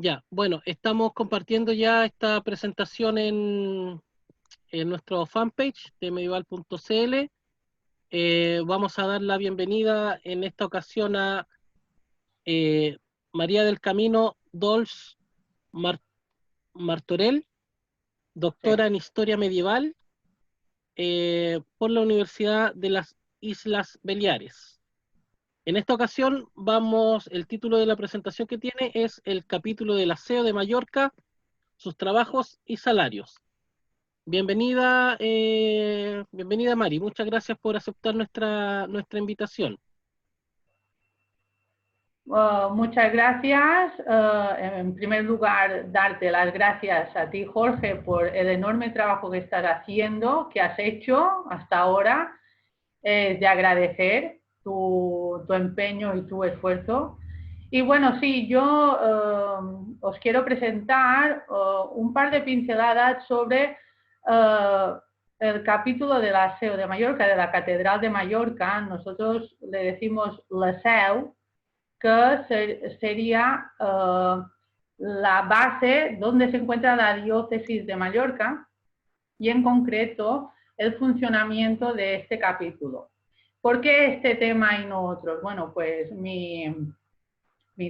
Ya, bueno, estamos compartiendo ya esta presentación en nuestro fanpage de medieval.cl. Vamos a dar la bienvenida en esta ocasión a eh, María del Camino Dols Mar- Martorell, Sí. doctora en Historia Medieval por la Universidad de las Islas Baleares. En esta ocasión el título de la presentación que tiene es el capítulo del aseo de Mallorca, sus trabajos y salarios. Bienvenida Mari, muchas gracias por aceptar nuestra invitación. Muchas gracias. En primer lugar, darte las gracias a ti, Jorge, por el enorme trabajo que estás haciendo, que has hecho hasta ahora. Es de agradecer tu empeño y tu esfuerzo. Y bueno, sí, yo os quiero presentar un par de pinceladas sobre el capítulo del aseo de Mallorca, de la Catedral de Mallorca. Nosotros le decimos l'aseu, que sería la base donde se encuentra la diócesis de Mallorca y en concreto el funcionamiento de este capítulo. ¿Por qué este tema y no otros? Bueno, pues mi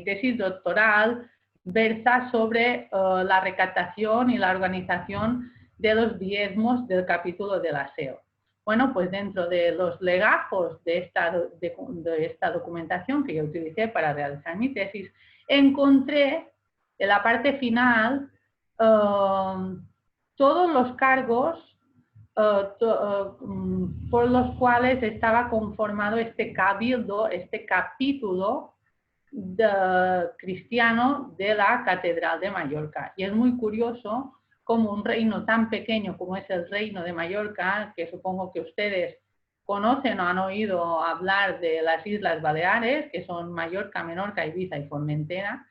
tesis doctoral versa sobre la recaptación y la organización de los diezmos del capítulo del aseo. Bueno, pues dentro de los legajos de esta documentación que yo utilicé para realizar mi tesis, encontré en la parte final todos los cargos por los cuales estaba conformado este cabildo, este capítulo cristiano de la Catedral de Mallorca. Y es muy curioso cómo un reino tan pequeño como es el Reino de Mallorca, que supongo que ustedes conocen o han oído hablar de las Islas Baleares, que son Mallorca, Menorca, Ibiza y Formentera,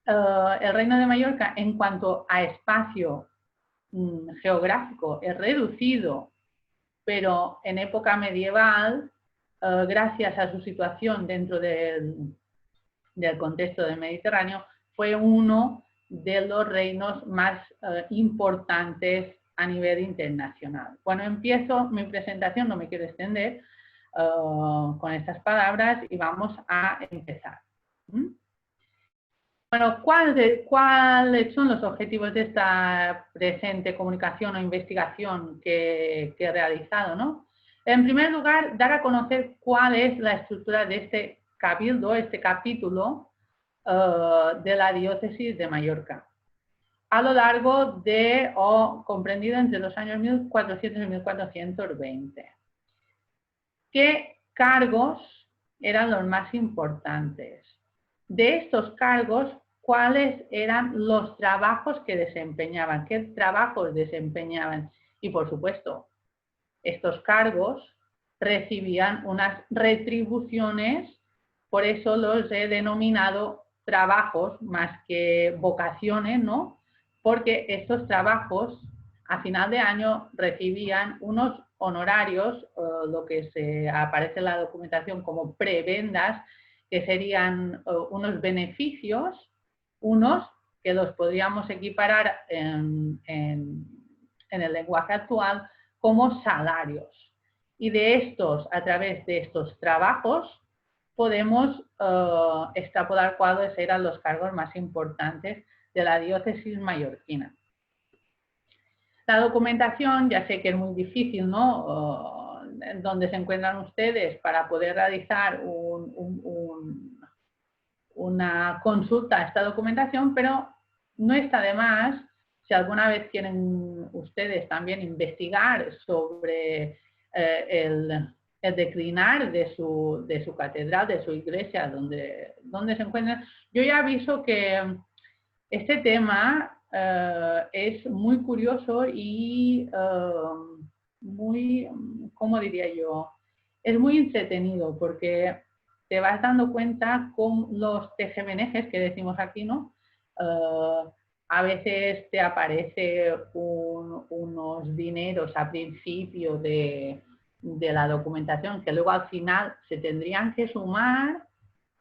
el Reino de Mallorca en cuanto a espacio geográfico es reducido, pero en época medieval, gracias a su situación dentro del contexto del Mediterráneo, fue uno de los reinos más importantes a nivel internacional. Bueno, empiezo mi presentación, no me quiero extender con estas palabras y vamos a empezar. Bueno, ¿cuáles son los objetivos de esta presente comunicación o investigación que he realizado, ¿no? En primer lugar, dar a conocer cuál es la estructura de este cabildo, este capítulo de la diócesis de Mallorca, a lo largo de, o comprendido entre los años 1400 y 1420. ¿Qué cargos eran los más importantes? De estos cargos, ¿cuáles eran los trabajos que desempeñaban? ¿Qué trabajos desempeñaban? Y por supuesto, estos cargos recibían unas retribuciones, por eso los he denominado trabajos más que vocaciones, ¿no? Porque estos trabajos a final de año recibían unos honorarios, lo que se aparece en la documentación como prebendas, que serían unos beneficios, unos que los podríamos equiparar en el lenguaje actual como salarios. Y de estos, a través de estos trabajos, podemos extrapolar cuáles eran los cargos más importantes de la diócesis mallorquina. La documentación, ya sé que es muy difícil, ¿no? Donde se encuentran ustedes para poder realizar una consulta a esta documentación, pero no está de más, si alguna vez quieren ustedes también investigar sobre el declinar de su catedral, de su iglesia, donde se encuentran. Yo ya aviso que este tema es muy curioso y muy, ¿cómo diría yo? Es muy entretenido porque te vas dando cuenta con los tejemanejes que decimos aquí, ¿no? A veces te aparece unos dineros a principio de la documentación que luego al final se tendrían que sumar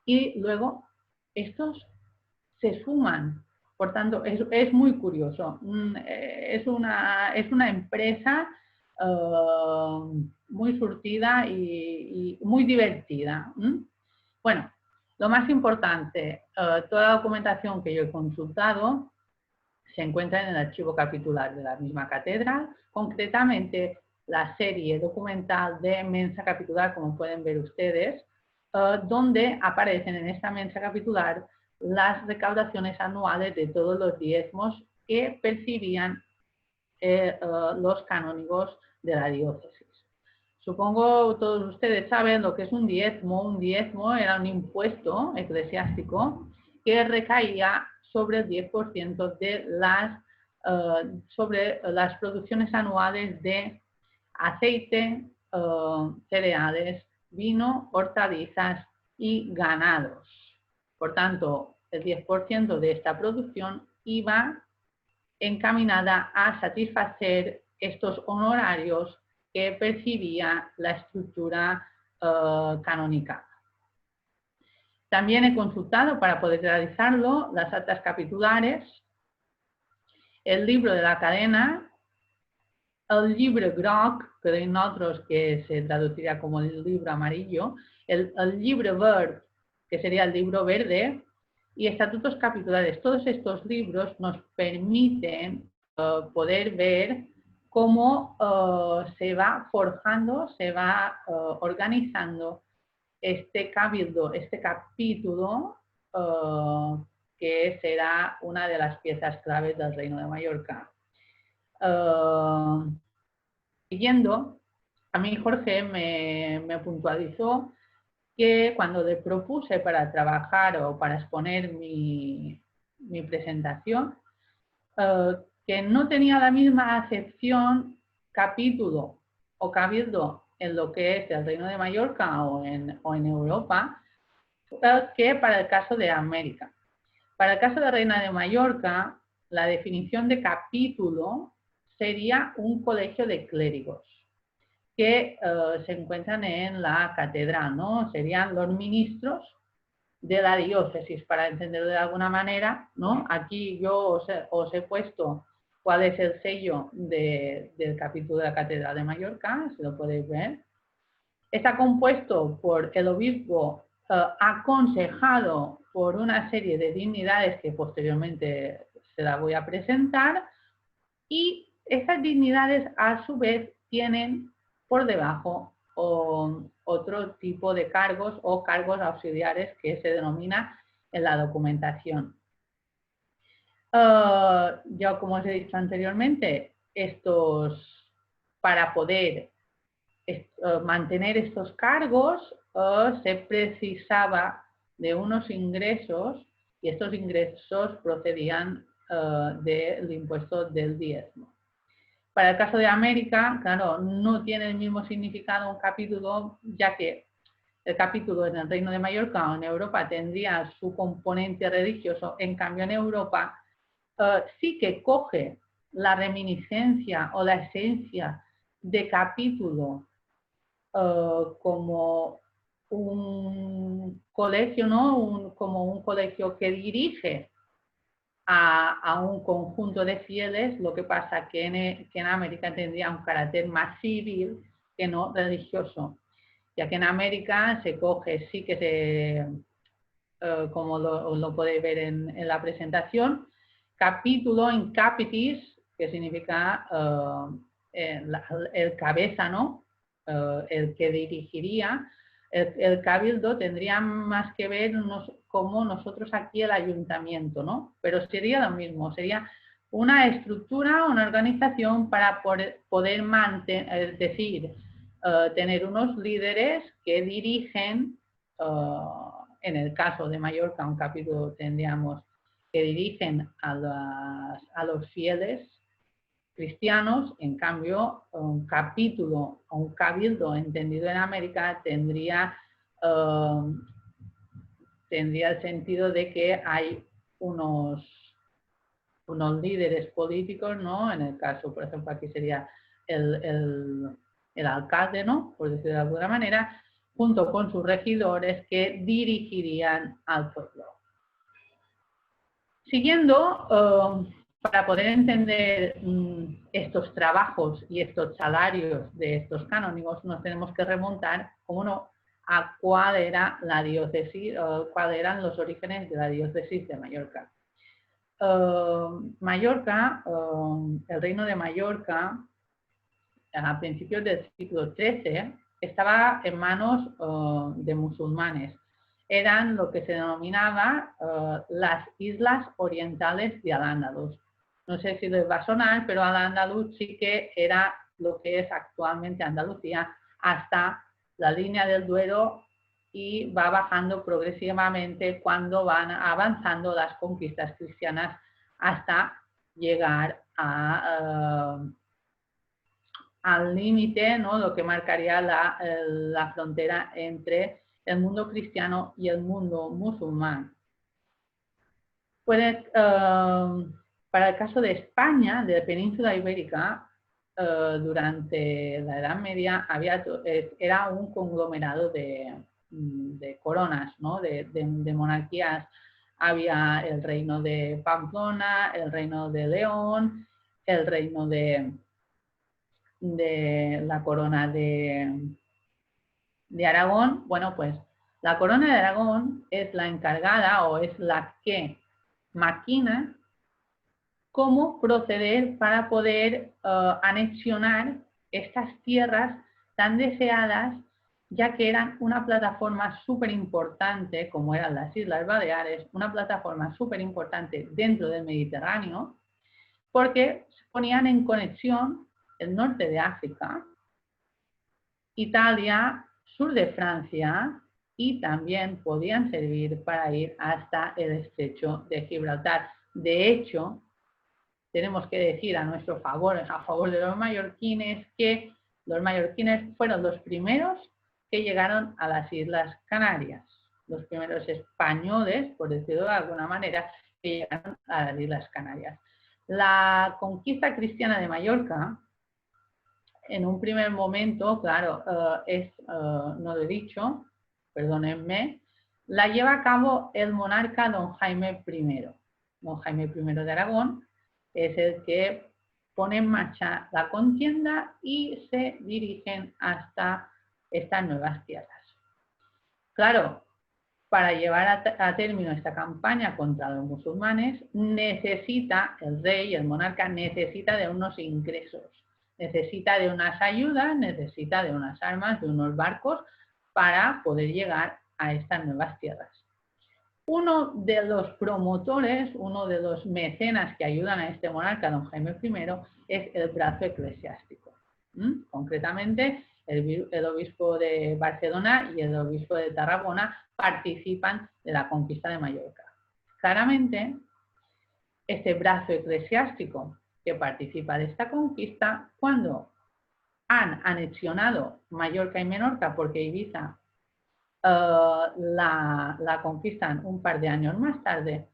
y luego estos se suman Por tanto, es muy curioso. Es una empresa muy surtida y muy divertida. Bueno, lo más importante, toda la documentación que yo he consultado se encuentra en el archivo capitular de la misma catedral, concretamente la serie documental de mensa capitular, como pueden ver ustedes, donde aparecen en esta mensa capitular las recaudaciones anuales de todos los diezmos que percibían los canónigos de la diócesis. Supongo todos ustedes saben lo que es un diezmo. Un diezmo era un impuesto eclesiástico que recaía sobre el 10% de sobre las producciones anuales de aceite, cereales, vino, hortalizas y ganados. Por tanto, el 10% de esta producción iba encaminada a satisfacer estos honorarios que percibía la estructura canónica. También he consultado para poder realizarlo las actas capitulares, el libro de la cadena, el libro groc, que hay otros que se traduciría como el libro amarillo, el libro verde, que sería el libro verde, y estatutos capitulares. Todos estos libros nos permiten poder ver cómo se va forjando, se va organizando este cabildo, este capítulo, que será una de las piezas claves del Reino de Mallorca. Siguiendo, a mí Jorge me puntualizó que cuando le propuse para trabajar o para exponer mi presentación, que no tenía la misma acepción capítulo o cabildo en lo que es el Reino de Mallorca o en Europa, que para el caso de América. Para el caso de Reina de Mallorca, la definición de capítulo sería un colegio de clérigos que se encuentran en la catedral, ¿no? Serían los ministros de la diócesis, para entenderlo de alguna manera, ¿no? Aquí yo os he puesto cuál es el sello del capítulo de la Catedral de Mallorca, si lo podéis ver. Está compuesto por el obispo aconsejado por una serie de dignidades que posteriormente se las voy a presentar, y estas dignidades a su vez tienen por debajo otro tipo de cargos o cargos auxiliares que se denomina en la documentación. Yo, como os he dicho anteriormente, para poder mantener estos cargos se precisaba de unos ingresos, y estos ingresos procedían del impuesto del diezmo. Para el caso de América, claro, no tiene el mismo significado un capítulo, ya que el capítulo en el Reino de Mallorca o en Europa tendría su componente religioso. En cambio, en Europa sí que coge la reminiscencia o la esencia de capítulo como un colegio, ¿no? Como un colegio que dirige a un conjunto de fieles. Lo que pasa que en América tendría un carácter más civil que no religioso, ya que en América se coge, sí que como lo podéis ver en la presentación, capítulo in capitis, que significa el cabeza, ¿no? El que dirigiría. El cabildo tendría más que ver como nosotros aquí el ayuntamiento, ¿no? Pero sería lo mismo, sería una estructura, una organización para poder mantener, es decir, tener unos líderes que dirigen, en el caso de Mallorca, un capítulo tendríamos que dirigen a los fieles cristianos. En cambio, un capítulo o un cabildo entendido en América tendría el sentido de que hay unos líderes políticos, ¿no? En el caso, por ejemplo, aquí sería el alcalde, ¿no? Por decirlo de alguna manera, junto con sus regidores que dirigirían al pueblo. Siguiendo, para poder entender estos trabajos y estos salarios de estos canónigos, nos tenemos que remontar, como no, a cuál era la diócesis, cuáles eran los orígenes de la diócesis de Mallorca. Mallorca, el reino de Mallorca, a principios del siglo XIII, estaba en manos de musulmanes. Eran lo que se denominaba las Islas Orientales de Al-Ándalus. No sé si les va a sonar, pero Al-Ándalus sí que era lo que es actualmente Andalucía, hasta la línea del Duero, y va bajando progresivamente cuando van avanzando las conquistas cristianas hasta llegar al límite, ¿no? Lo que marcaría la frontera entre el mundo cristiano y el mundo musulmán. Para el caso de España, de la península ibérica, durante la Edad Media era un conglomerado de coronas, ¿no? de monarquías. Había el reino de Pamplona, el reino de León, el reino de la corona de Aragón. Bueno, pues la corona de Aragón es la encargada o es la que maquina cómo proceder para poder anexionar estas tierras tan deseadas, ya que eran una plataforma súper importante, como eran las Islas Baleares, una plataforma súper importante dentro del Mediterráneo, porque se ponían en conexión el norte de África, Italia, sur de Francia, y también podían servir para ir hasta el estrecho de Gibraltar. De hecho, tenemos que decir a nuestro favor, a favor de los mallorquines, que los mallorquines fueron los primeros que llegaron a las Islas Canarias, los primeros españoles, por decirlo de alguna manera, que llegaron a las Islas Canarias. La conquista cristiana de Mallorca, en un primer momento, claro, no lo he dicho, perdónenme, la lleva a cabo el monarca don Jaime I. Don Jaime I de Aragón es el que pone en marcha la contienda y se dirigen hasta estas nuevas tierras. Claro, para llevar a término esta campaña contra los musulmanes, necesita el rey, el monarca, necesita de unos ingresos, necesita de unas ayudas, necesita de unas armas, de unos barcos para poder llegar a estas nuevas tierras. Uno de los promotores, uno de los mecenas que ayudan a este monarca, don Jaime I, es el brazo eclesiástico. Concretamente, el obispo de Barcelona y el obispo de Tarragona participan de la conquista de Mallorca. Claramente, este brazo eclesiástico que participa de esta conquista, cuando han anexionado Mallorca y Menorca, porque Ibiza la conquistan un par de años más tarde,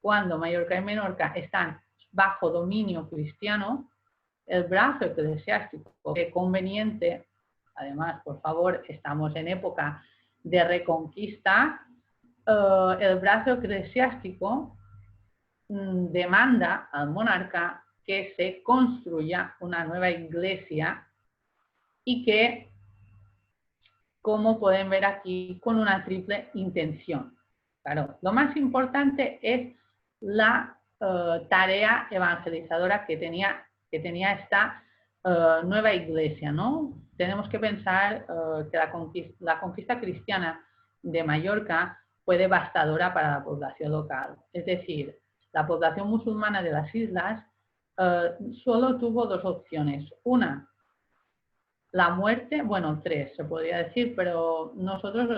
cuando Mallorca y Menorca están bajo dominio cristiano, el brazo eclesiástico, que conveniente, además, por favor, estamos en época de reconquista, el brazo eclesiástico demanda al monarca que se construya una nueva iglesia y que, como pueden ver aquí, con una triple intención. Claro, lo más importante es la tarea evangelizadora que tenía esta nueva iglesia, ¿no? Tenemos que pensar que la conquista cristiana de Mallorca fue devastadora para la población local. Es decir, la población musulmana de las islas solo tuvo dos opciones. Una, la muerte, bueno, tres se podría decir, pero nosotros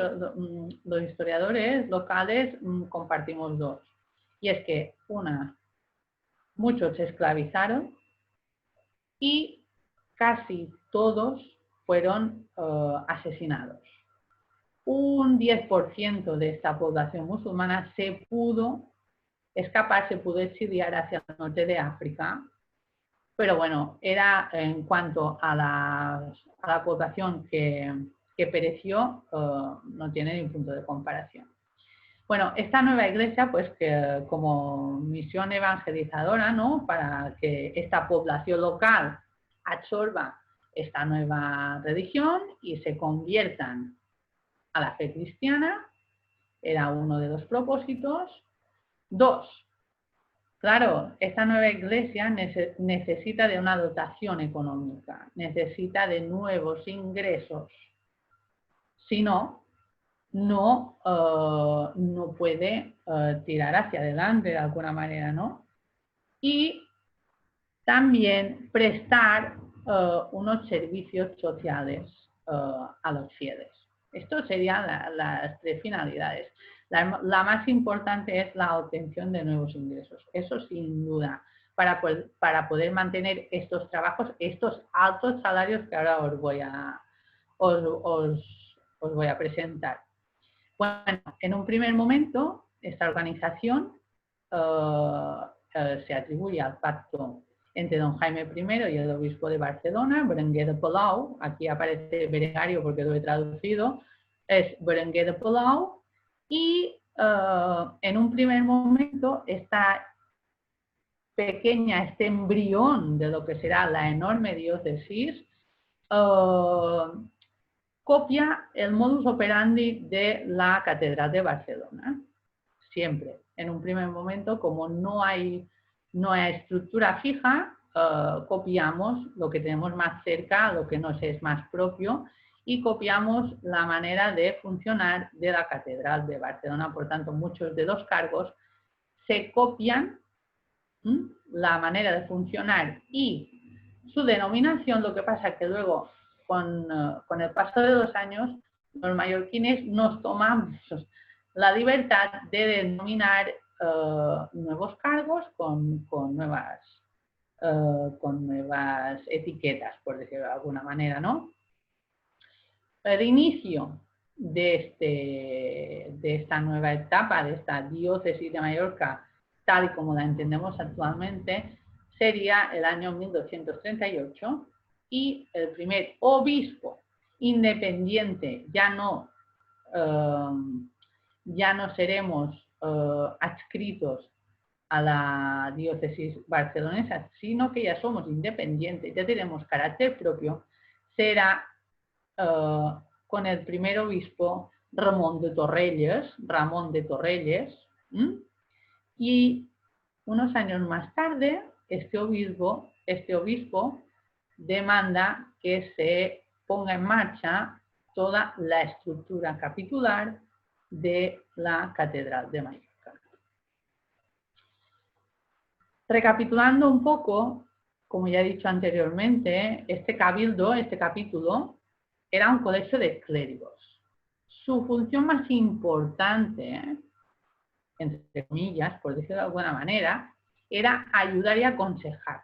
los historiadores locales compartimos dos. Y es que muchos se esclavizaron y casi todos fueron asesinados. Un 10% de esta población musulmana se pudo escapar, se pudo exiliar hacia el norte de África. Pero bueno, era en cuanto a la población que pereció, no tiene ni punto de comparación. Bueno, esta nueva iglesia, pues que como misión evangelizadora, ¿no? Para que esta población local absorba esta nueva religión y se conviertan a la fe cristiana, era uno de los propósitos. 2, claro, esta nueva iglesia necesita de una dotación económica, necesita de nuevos ingresos. Si no, no puede tirar hacia adelante de alguna manera, ¿no? Y también prestar unos servicios sociales a los fieles. Esto serían las 3 finalidades. La más importante es la obtención de nuevos ingresos. Eso sin duda, para poder mantener estos trabajos, estos altos salarios que ahora os voy a presentar. Bueno, en un primer momento, esta organización se atribuye al pacto entre don Jaime I y el obispo de Barcelona, Berenguer de Palau. Aquí aparece Berengario porque lo he traducido, es Berenguer de Palau. Y en un primer momento, esta pequeña, este embrión de lo que será la enorme diócesis, copia el modus operandi de la Catedral de Barcelona. Siempre, en un primer momento, como no hay estructura fija, copiamos lo que tenemos más cerca, lo que nos es más propio, y copiamos la manera de funcionar de la Catedral de Barcelona. Por tanto, muchos de los cargos se copian la manera de funcionar y su denominación. Lo que pasa es que luego, con el paso de los años, los mallorquines nos tomamos la libertad de denominar nuevos cargos con nuevas etiquetas, por decirlo de alguna manera, ¿no? El inicio de esta nueva etapa, de esta diócesis de Mallorca, tal y como la entendemos actualmente, sería el año 1238 y el primer obispo independiente, ya no seremos adscritos a la diócesis barcelonesa, sino que ya somos independientes, ya tenemos carácter propio, será con el primer obispo Ramón de Torrelles, y unos años más tarde este obispo demanda que se ponga en marcha toda la estructura capitular de la Catedral de Mallorca. Recapitulando un poco, como ya he dicho anteriormente, este capítulo, era un colegio de clérigos. Su función más importante, entre comillas, por decirlo de alguna manera, era ayudar y aconsejar.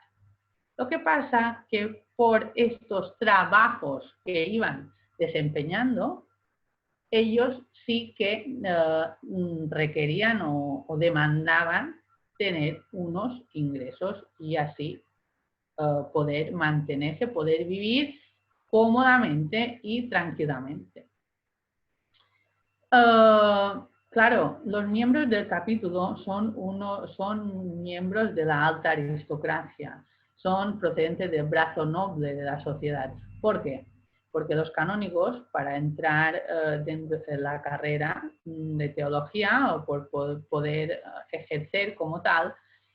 Lo que pasa que por estos trabajos que iban desempeñando, ellos sí que requerían o demandaban tener unos ingresos y así poder mantenerse, poder vivir cómodamente y tranquilamente. Claro, los miembros del capítulo son miembros de la alta aristocracia, son procedentes del brazo noble de la sociedad. ¿Por qué? Porque los canónigos, para entrar dentro de la carrera de teología o por poder ejercer como tal,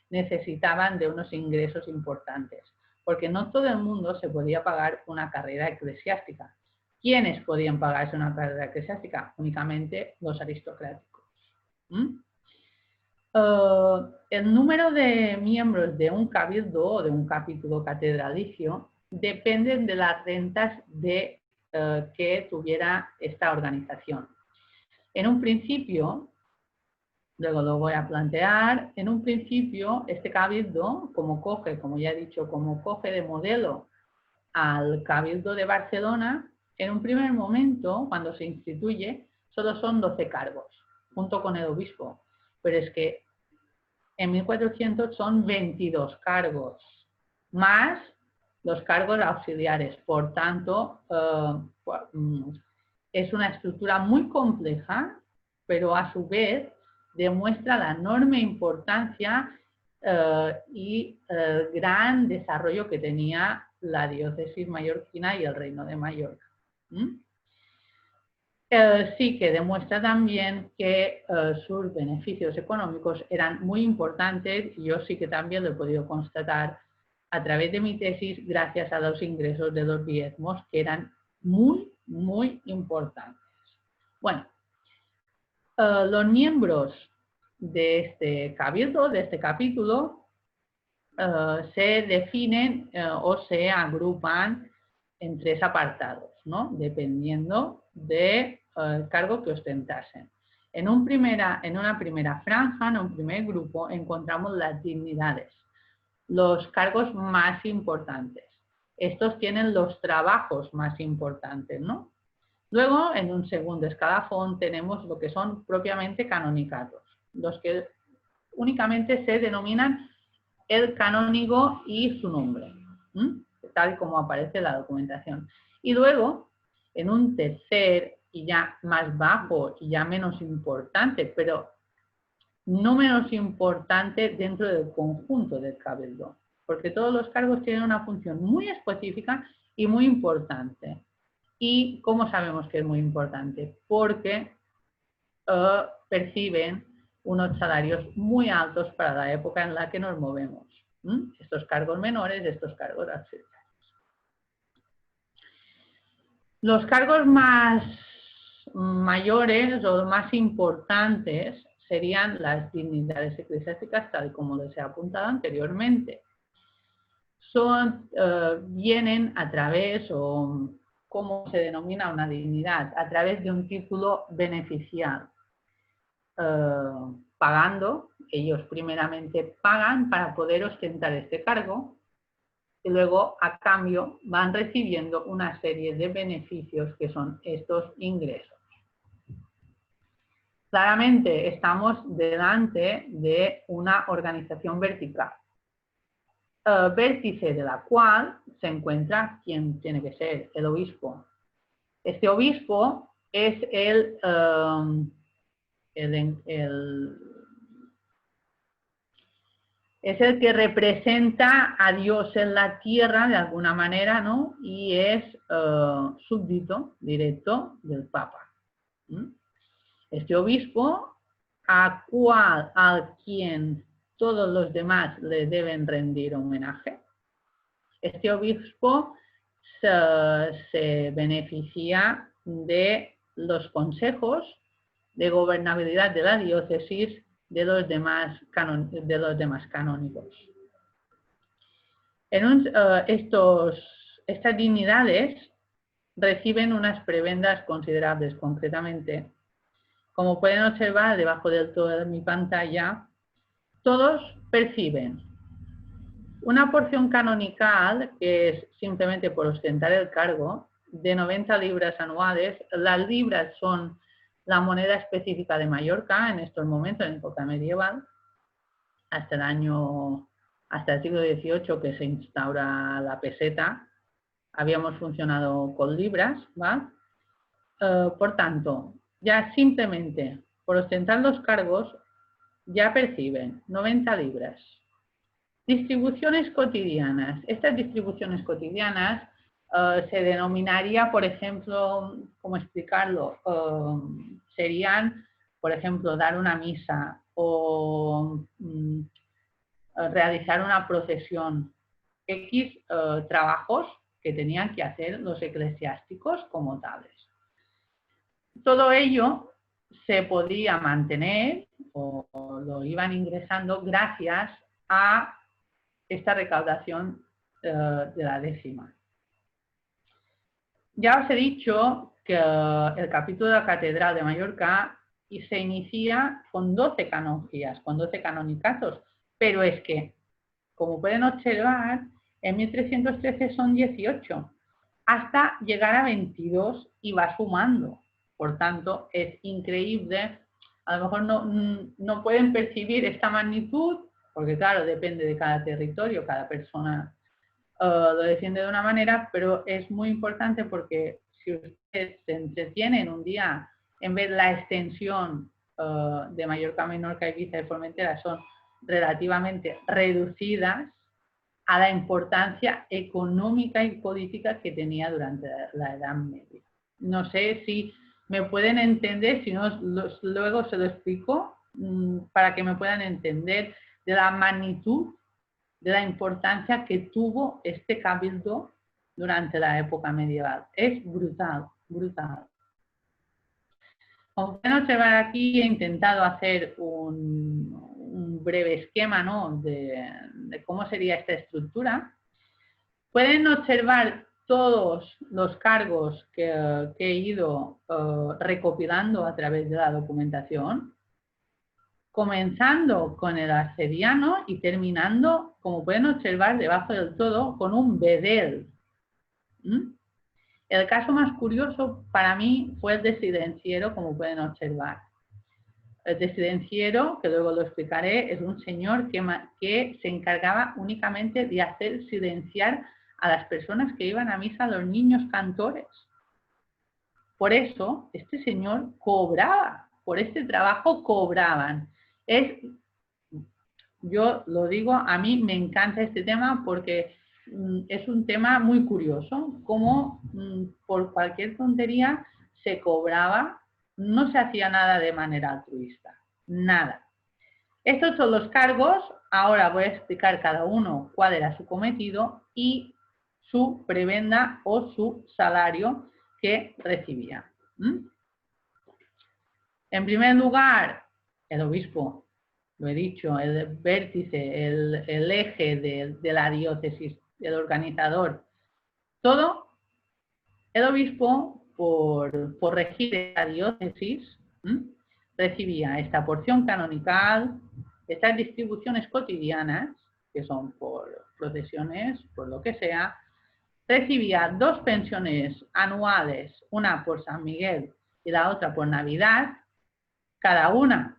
necesitaban de unos ingresos importantes, porque no todo el mundo se podía pagar una carrera eclesiástica. ¿Quiénes podían pagarse una carrera eclesiástica? Únicamente los aristocráticos. El número de miembros de un cabildo o de un capítulo catedralicio dependen de las rentas que tuviera esta organización. En un principio, luego lo voy a plantear, en un principio este cabildo, como ya he dicho, como coge de modelo al Cabildo de Barcelona, en un primer momento, cuando se instituye, solo son 12 cargos, junto con el obispo. Pero es que en 1400 son 22 cargos, más los cargos auxiliares. Por tanto, es una estructura muy compleja, pero a su vez demuestra la enorme importancia y el gran desarrollo que tenía la diócesis mallorquina y el Reino de Mallorca. Sí que demuestra también que sus beneficios económicos eran muy importantes, y yo sí que también lo he podido constatar a través de mi tesis gracias a los ingresos de los diezmos, que eran muy, muy importantes. Bueno, los miembros de este cabildo, de este capítulo, se definen o se agrupan en 3 apartados, ¿no? Dependiendo del cargo que ostentasen. En una primera franja, en un primer grupo, encontramos las dignidades, los cargos más importantes. Estos tienen los trabajos más importantes, ¿no? Luego, en un segundo escalafón, tenemos lo que son propiamente canonicatos, los que únicamente se denominan el canónigo y su nombre, tal como aparece en la documentación. Y luego, en un tercer y ya más bajo y ya menos importante, pero no menos importante dentro del conjunto del cabildo, porque todos los cargos tienen una función muy específica y muy importante. ¿Y cómo sabemos que es muy importante? Porque perciben unos salarios muy altos para la época en la que nos movemos. Estos cargos menores, estos cargos auxiliares. Los cargos más mayores o más importantes serían las dignidades eclesiásticas, tal como les he apuntado anteriormente. Vienen a través, o ¿cómo se denomina una dignidad? A través de un título beneficial. Pagando, ellos primeramente pagan para poder ostentar este cargo y luego a cambio van recibiendo una serie de beneficios que son estos ingresos. Claramente estamos delante de una organización vertical, vértice de la cual se encuentra quien tiene que ser el obispo. Este obispo es es el que representa a Dios en la tierra de alguna manera, ¿no? Y es súbdito directo del Papa. Este obispo, a quien todos los demás le deben rendir homenaje. Este obispo se beneficia de los consejos de gobernabilidad de la diócesis de los demás canónigos. Estas dignidades reciben unas prebendas considerables. Concretamente, como pueden observar debajo del todo de mi pantalla, todos perciben una porción canonical, que es simplemente por ostentar el cargo, de 90 libras anuales. Las libras son la moneda específica de Mallorca en estos momentos, en época medieval, hasta el siglo XVIII, que se instaura la peseta. Habíamos funcionado con libras, ¿va? Por tanto, ya simplemente por ostentar los cargos, ya perciben 90 libras. Distribuciones cotidianas. Estas distribuciones cotidianas se denominaría, por ejemplo, ¿cómo explicarlo? Serían, por ejemplo, dar una misa o realizar una procesión. X trabajos que tenían que hacer los eclesiásticos como tales. Todo ello se podía mantener o lo iban ingresando gracias a esta recaudación de la décima. Ya os he dicho que el capítulo de la Catedral de Mallorca se inicia con 12 canonjías, con 12 canonicatos, pero es que, como pueden observar, en 1313 son 18, hasta llegar a 22 y va sumando. Por tanto, es increíble. A lo mejor no pueden percibir esta magnitud, porque claro, depende de cada territorio, cada persona lo defiende de una manera, pero es muy importante porque si ustedes se entretienen un día en ver la extensión de Mallorca, Menorca, Ibiza y Formentera son relativamente reducidas a la importancia económica y política que tenía durante la Edad Media. No sé si me pueden entender, si no, luego se lo explico para que me puedan entender de la magnitud, de la importancia que tuvo este cabildo durante la época medieval. Es brutal, brutal. Como pueden observar aquí, he intentado hacer un breve esquema, ¿no?, de cómo sería esta estructura. Pueden observar todos los cargos que he ido recopilando a través de la documentación, comenzando con el arcediano y terminando, como pueden observar, debajo del todo, con un bedel. El caso más curioso para mí fue el de Silenciero, como pueden observar. El de Silenciero, que luego lo explicaré, es un señor que se encargaba únicamente de hacer silenciar a las personas que iban a misa, a los niños cantores. Por eso, este señor cobraba, por este trabajo cobraban. Yo lo digo, a mí me encanta este tema porque es un tema muy curioso, como por cualquier tontería se cobraba, no se hacía nada de manera altruista, nada. Estos son los cargos, ahora voy a explicar cada uno cuál era su cometido y su prebenda o su salario que recibía. En primer lugar, el obispo, lo he dicho, el vértice, el eje de la diócesis, el organizador, todo, el obispo, por regir la diócesis, recibía esta porción canonical, estas distribuciones cotidianas, que son por procesiones, por lo que sea, recibía 2 pensiones anuales, una por San Miguel y la otra por Navidad, cada una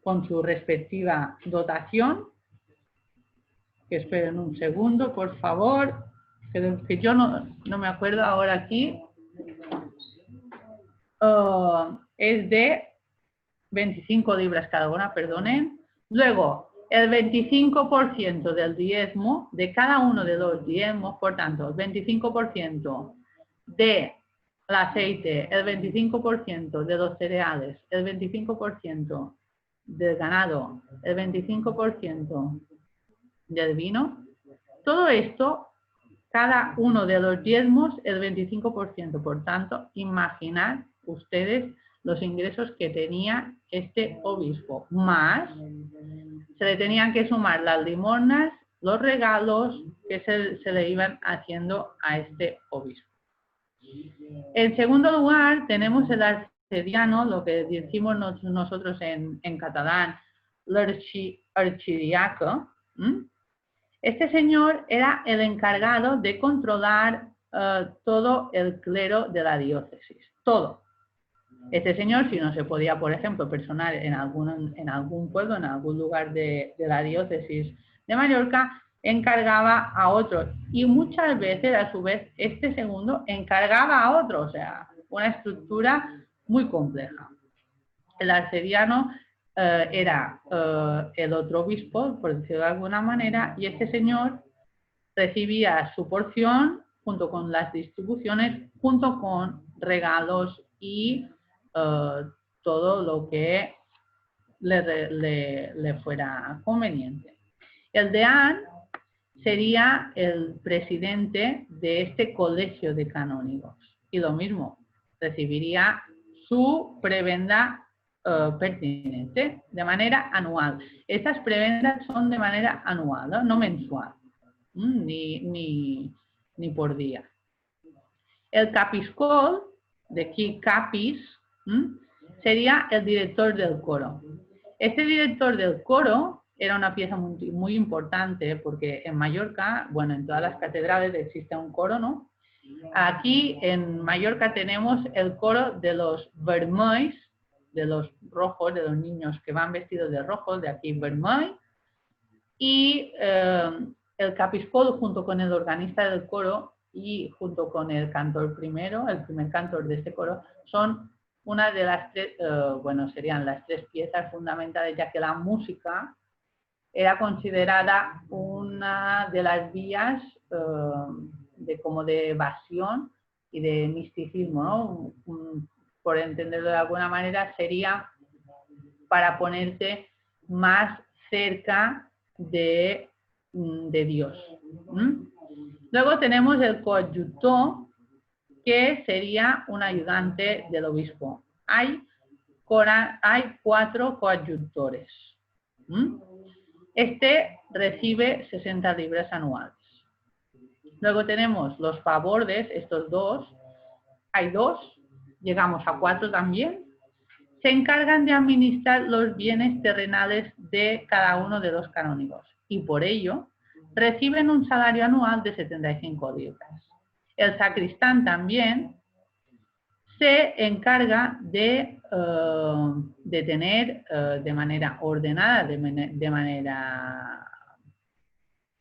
con su respectiva dotación, que esperen un segundo, por favor, que yo no me acuerdo ahora aquí, es de 25 libras cada una, perdonen. Luego, el 25% del diezmo, de cada uno de los diezmos, por tanto, el 25% del aceite, el 25% de los cereales, el 25% del ganado, el 25% del vino, todo esto, cada uno de los diezmos, el 25%. Por tanto, imaginar ustedes los ingresos que tenía este obispo, más se le tenían que sumar las limosnas, los regalos que se le iban haciendo a este obispo. En segundo lugar, tenemos el arcediano, lo que decimos nosotros en catalán, l'archidiaco. Este señor era el encargado de controlar todo el clero de la diócesis, todo. Este señor, si no se podía, por ejemplo, personar en algún pueblo, en algún lugar de la diócesis de Mallorca, encargaba a otros. Y muchas veces, a su vez, este segundo encargaba a otro, o sea, una estructura muy compleja. El arcediano era el otro obispo, por decirlo de alguna manera, y este señor recibía su porción junto con las distribuciones, junto con regalos y todo lo que le fuera conveniente. El deán sería el presidente de este colegio de canónigos y lo mismo, recibiría su prebenda pertinente de manera anual. Estas prebendas son de manera anual, no mensual, ni por día. El capiscol, de aquí capis, sería el director del coro. Este director del coro era una pieza muy, muy importante porque en Mallorca, bueno, en todas las catedrales existe un coro, ¿no? Aquí en Mallorca tenemos el coro de los vermells, de los rojos, de los niños que van vestidos de rojo, de aquí vermell, y el capiscol junto con el organista del coro y junto con el cantor primero, el primer cantor de este coro, son una de las tres, bueno, serían las tres piezas fundamentales, ya que la música era considerada una de las vías como de evasión y de misticismo, ¿no? Por entenderlo de alguna manera, sería para ponerte más cerca de Dios. Luego tenemos el coadjutor, que sería un ayudante del obispo. Hay 4 coadjutores. Este recibe 60 libras anuales. Luego tenemos los favordes, estos dos. Hay 2, llegamos a 4 también. Se encargan de administrar los bienes terrenales de cada uno de los canónigos y por ello reciben un salario anual de 75 libras. El sacristán también se encarga de tener de manera ordenada, de manera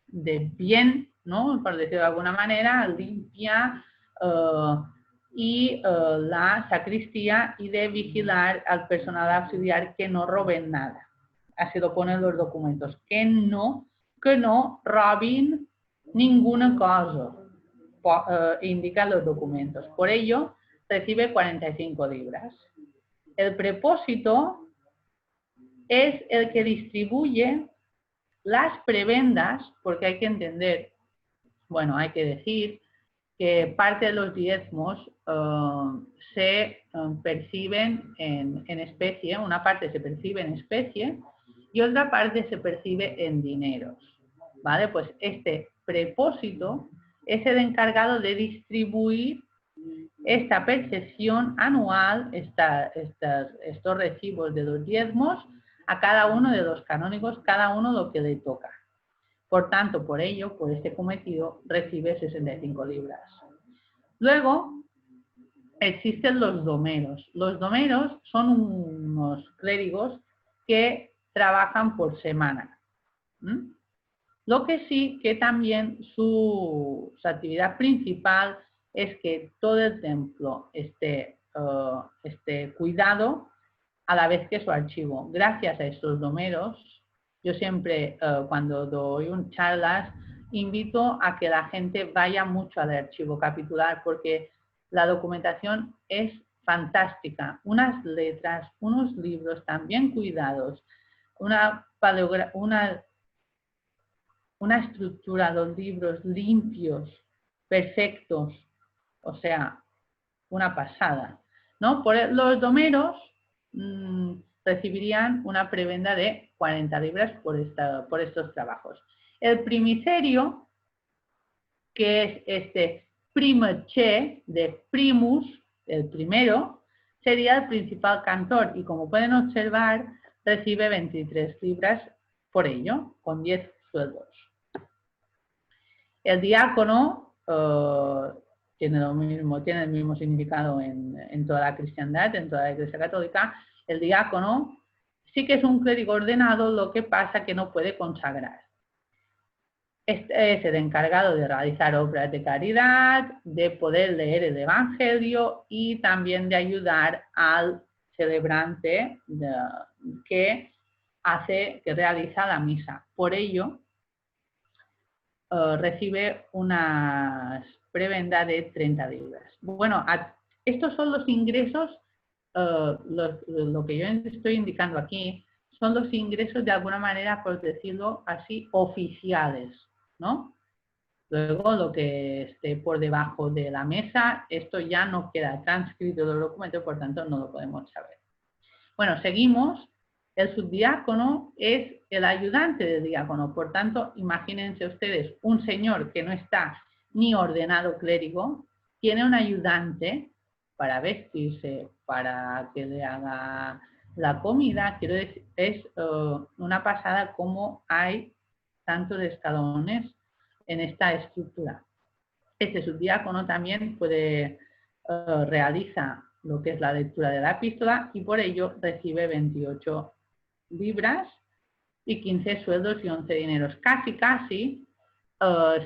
de bien, ¿no? Por decirlo de alguna manera, limpia y la sacristía, y de vigilar al personal auxiliar que no roben nada. Así lo ponen los documentos, que no roben ninguna cosa, indican los documentos. Por ello, recibe 45 libras. El prepósito es el que distribuye las prebendas, porque hay que entender, bueno, hay que decir que parte de los diezmos se perciben en especie, una parte se percibe en especie y otra parte se percibe en dineros, ¿vale? Pues este prepósito es el encargado de distribuir esta percepción anual, estos recibos de los diezmos, a cada uno de los canónigos, cada uno lo que le toca. Por tanto, por ello, por este cometido, recibe 65 libras. Luego, existen los domeros. Los domeros son unos clérigos que trabajan por semana. Lo que sí que también su actividad principal es que todo el templo esté cuidado a la vez que su archivo. Gracias a estos domeros, yo siempre cuando doy charlas invito a que la gente vaya mucho al archivo capitular porque la documentación es fantástica. Unas letras, unos libros tan bien cuidados, una estructura, los libros limpios, perfectos, o sea, una pasada, ¿no? Los domeros recibirían una prebenda de 40 libras por estos trabajos. El primicerio, que es este primoche de primus, el primero, sería el principal cantor y como pueden observar, recibe 23 libras por ello, con 10 sueldos. El diácono tiene el mismo significado en toda la cristiandad, en toda la Iglesia Católica. El diácono sí que es un clérigo ordenado, lo que pasa que no puede consagrar. Este es el encargado de realizar obras de caridad, de poder leer el Evangelio y también de ayudar al celebrante que realiza la misa. Por ello, recibe unas prebendas de 30 libras. Bueno, estos son los ingresos, lo que yo estoy indicando aquí, son los ingresos de alguna manera, por decirlo así, oficiales, ¿no? Luego, lo que esté por debajo de la mesa, esto ya no queda transcrito del documento, por tanto, no lo podemos saber. Bueno, seguimos. El subdiácono es el ayudante del diácono. Por tanto, imagínense ustedes, un señor que no está ni ordenado clérigo, tiene un ayudante para vestirse, para que le haga la comida. Quiero decir, es una pasada cómo hay tantos escalones en esta estructura. Este subdiácono también realiza lo que es la lectura de la epístola y por ello recibe 28 libras y 15 sueldos y 11 dineros. Casi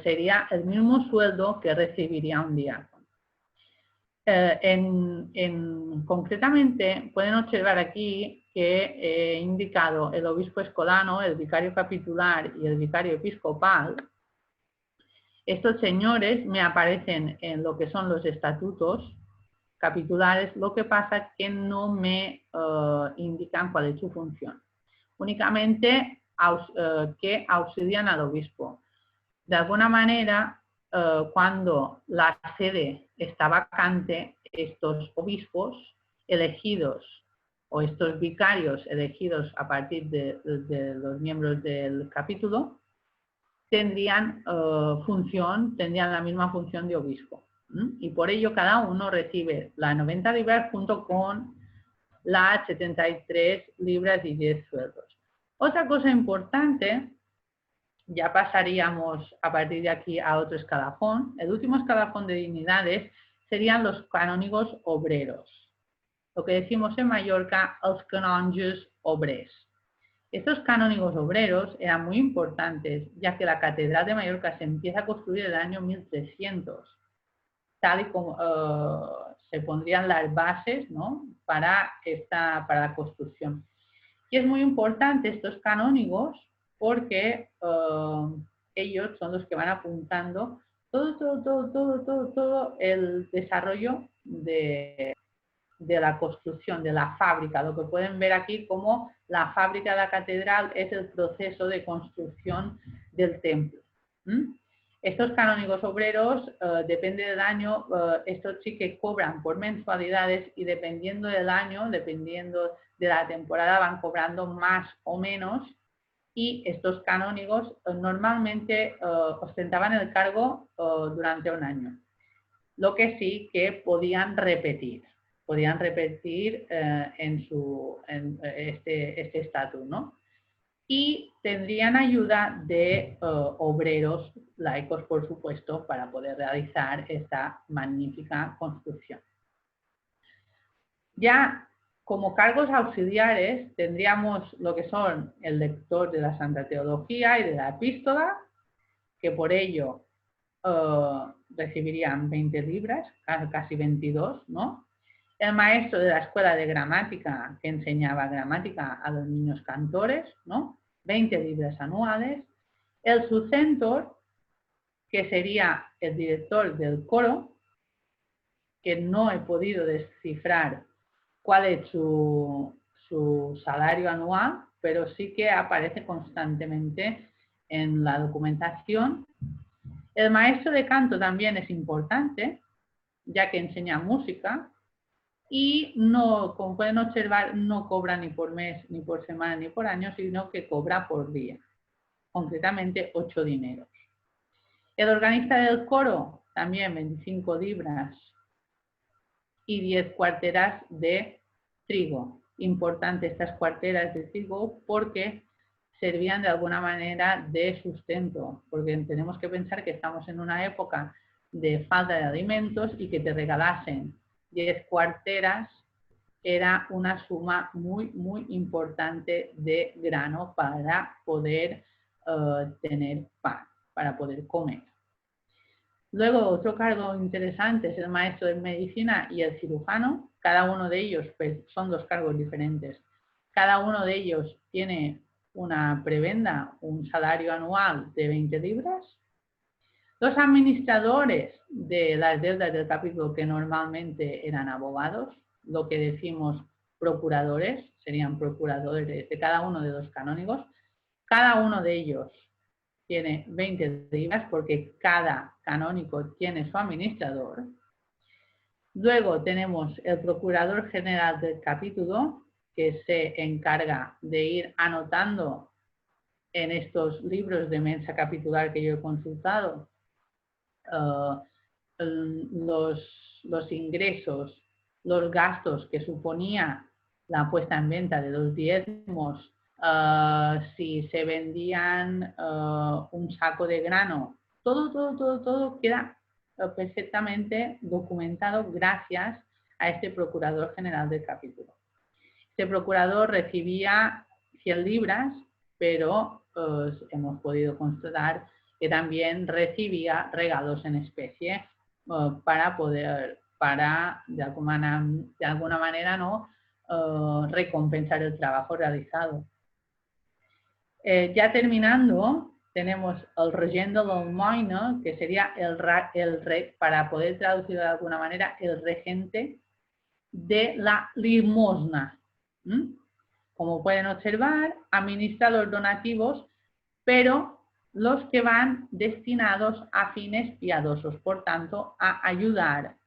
sería el mismo sueldo que recibiría un diácono. Concretamente, pueden observar aquí que he indicado el obispo escolano, el vicario capitular y el vicario episcopal. Estos señores me aparecen en lo que son los estatutos capitulares, lo que pasa es que no me indican cuál es su función. Únicamente que auxilian al obispo. De alguna manera, cuando la sede está vacante, estos obispos elegidos o estos vicarios elegidos a partir de los miembros del capítulo tendrían la misma función de obispo. Y por ello cada uno recibe las 90 libras junto con las 73 libras y 10 sueldos. Otra cosa importante, ya pasaríamos a partir de aquí a otro escalafón. El último escalafón de dignidades serían los canónigos obreros. Lo que decimos en Mallorca, els canonges obrers. Estos canónigos obreros eran muy importantes, ya que la Catedral de Mallorca se empieza a construir en el año 1300, tal y como se pondrían las bases, ¿no?, para la construcción. Y es muy importante estos canónigos porque ellos son los que van apuntando todo el desarrollo de la construcción, de la fábrica. Lo que pueden ver aquí como la fábrica de la catedral es el proceso de construcción del templo. Estos canónigos obreros, depende del año, estos sí que cobran por mensualidades y dependiendo del año, dependiendo de la temporada, van cobrando más o menos, y estos canónigos normalmente ostentaban el cargo durante un año. Lo que sí que podían repetir en este estatus, ¿no? Y tendrían ayuda de obreros laicos, por supuesto, para poder realizar esta magnífica construcción. Ya como cargos auxiliares tendríamos lo que son el lector de la Santa Teología y de la Epístola, que por ello recibirían 20 libras, casi 22, ¿no? El maestro de la escuela de gramática, que enseñaba gramática a los niños cantores, ¿no?, 20 libras anuales. El sucentor, que sería el director del coro, que no he podido descifrar cuál es su salario anual, pero sí que aparece constantemente en la documentación. El maestro de canto también es importante, ya que enseña música. Y no, como pueden observar, no cobra ni por mes, ni por semana, ni por año, sino que cobra por día, concretamente 8 dineros. El organista del coro, también 25 libras y 10 cuarteras de trigo. Importante estas cuarteras de trigo porque servían de alguna manera de sustento, porque tenemos que pensar que estamos en una época de falta de alimentos y que te regalasen 10 cuarteras era una suma muy, muy importante de grano para poder tener pan, para poder comer. Luego, otro cargo interesante es el maestro de medicina y el cirujano. Cada uno de ellos, pues, son dos cargos diferentes. Cada uno de ellos tiene una prebenda, un salario anual de 20 libras. Los administradores de las deudas del capítulo, que normalmente eran abogados, lo que decimos procuradores, serían procuradores de cada uno de los canónigos. Cada uno de ellos tiene 20 libras porque cada canónigo tiene su administrador. Luego tenemos el procurador general del capítulo, que se encarga de ir anotando en estos libros de mensa capitular que yo he consultado los ingresos, los gastos que suponía la puesta en venta de los diezmos, si se vendían un saco de grano, todo queda perfectamente documentado gracias a este procurador general del capítulo. Este procurador recibía 100 libras, pero hemos podido constatar que también recibía regalos en especie para para, de alguna manera, ¿no? Recompensar el trabajo realizado. Ya terminando, tenemos el regent de l'almoina, que sería para poder traducir de alguna manera, el regente de la limosna. Como pueden observar, administra los donativos, pero los que van destinados a fines piadosos, por tanto, a ayudar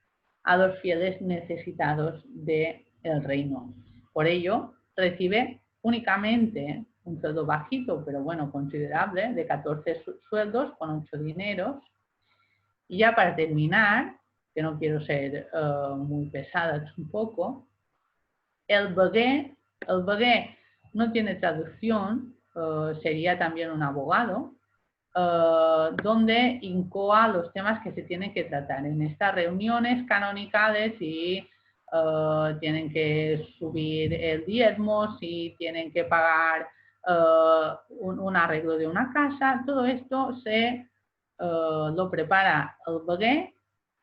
a los fieles necesitados del reino. Por ello, recibe únicamente un sueldo bajito, pero bueno, considerable, de 14 sueldos con 8 dineros. Y ya para terminar, que no quiero ser muy pesada tampoco, el veguer no tiene traducción, sería también un abogado, donde incoa los temas que se tienen que tratar en estas reuniones canonicales y tienen que subir el diezmo, si tienen que pagar un arreglo de una casa. Todo esto lo prepara el veguer